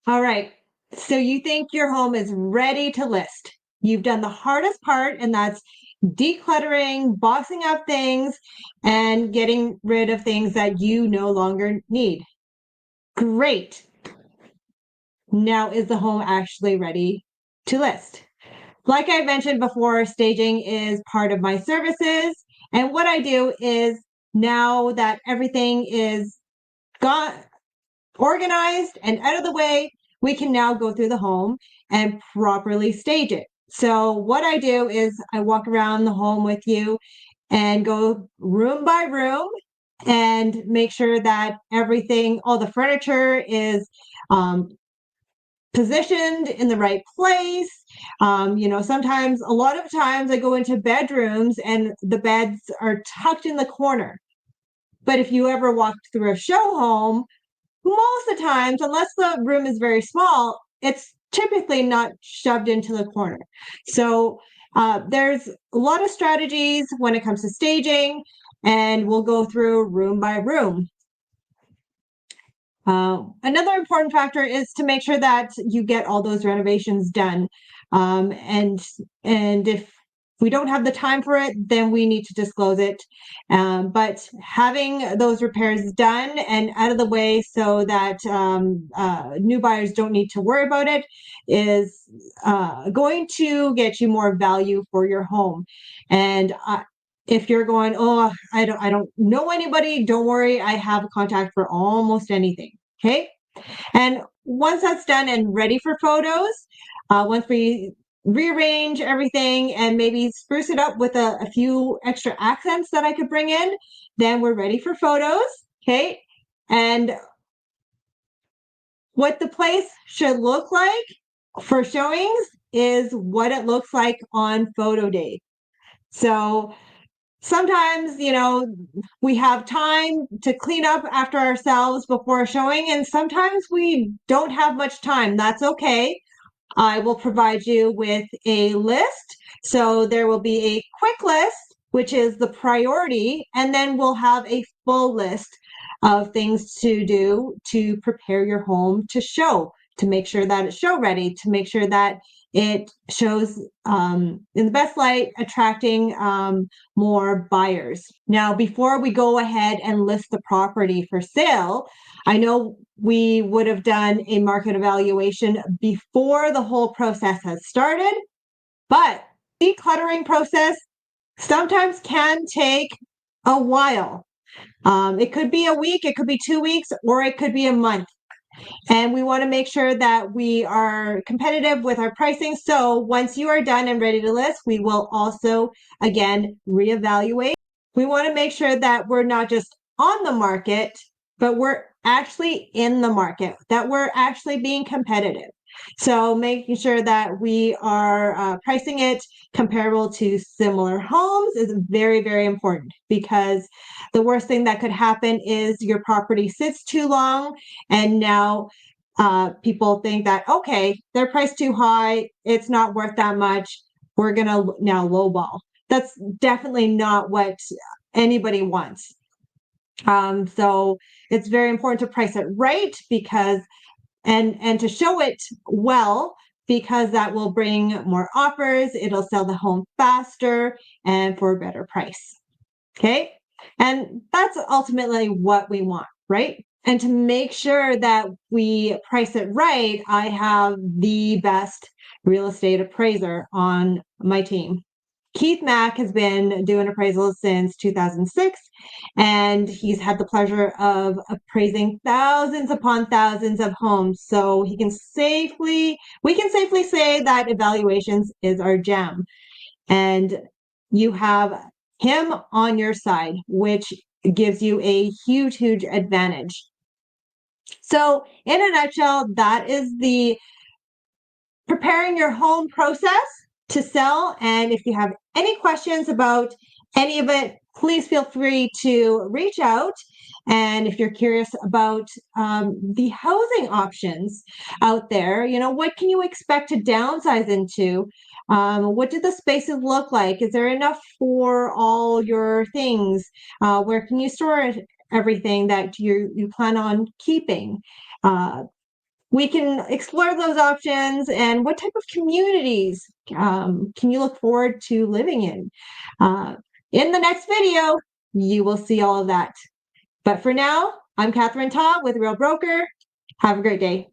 All right. So you think your home is ready to list. You've done the hardest part, and that's decluttering, boxing up things, and getting rid of things that you no longer need. Great. Now, is the home actually ready to list? Like I mentioned before, staging is part of my services. And what I do is now that everything is got organized and out of the way, we can now go through the home and properly stage it. So what I do is I walk around the home with you and go room by room and make sure that everything, all the furniture is um, positioned in the right place. Sometimes, a lot of times, I go into bedrooms and the beds are tucked in the corner. But if you ever walked through a show home, most of the times, unless the room is very small, it's typically not shoved into the corner. So there's a lot of strategies when it comes to staging, and we'll go through room by room. Another important factor is to make sure that you get all those renovations done. And if we don't have the time for it, then we need to disclose it. But having those repairs done and out of the way so that new buyers don't need to worry about it is going to get you more value for your home. And if you're going, oh, I don't know anybody, don't worry, I have a contact for almost anything. Okay. And once that's done and ready for photos, once we rearrange everything and maybe spruce it up with a few extra accents that I could bring in, then we're ready for photos. Okay. And what the place should look like for showings is what it looks like on photo day. So sometimes, we have time to clean up after ourselves before showing, and sometimes we don't have much time. That's okay. I will provide you with a list. So there will be a quick list, which is the priority, and then we'll have a full list of things to do to prepare your home to show, to make sure that it's show ready, to make sure that it shows in the best light, attracting more buyers. Now, before we go ahead and list the property for sale, I know we would have done a market evaluation before the whole process has started, but decluttering process sometimes can take a while. It could be a week, it could be 2 weeks, or it could be a month. And we want to make sure that we are competitive with our pricing. So once you are done and ready to list, we will also, again, reevaluate. We want to make sure that we're not just on the market, but we're actually in the market, that we're actually being competitive. So making sure that we are pricing it comparable to similar homes is very, very important, because the worst thing that could happen is your property sits too long and now people think that, okay, they're priced too high, it's not worth that much, we're going to now lowball. That's definitely not what anybody wants. So it's very important to price it right, because and to show it well, because that will bring more offers, it'll sell the home faster and for a better price. Okay. And that's ultimately what we want, right? And to make sure that we price it right, I have the best real estate appraiser on my team. Keith Mack has been doing appraisals since 2006, and he's had the pleasure of appraising thousands upon thousands of homes. So we can safely say that evaluations is our jam. And you have him on your side, which gives you a huge, huge advantage. So in a nutshell, that is the preparing your home process to sell. And if you have any questions about any of it, please feel free to reach out. And if you're curious about the housing options out there, what can you expect to downsize into? What do the spaces look like? Is there enough for all your things? Where can you store everything that you plan on keeping? we can explore those options and what type of communities can you look forward to living in. In the next video, you will see all of that. But for now, I'm Catherine Ta with Real Broker. Have a great day.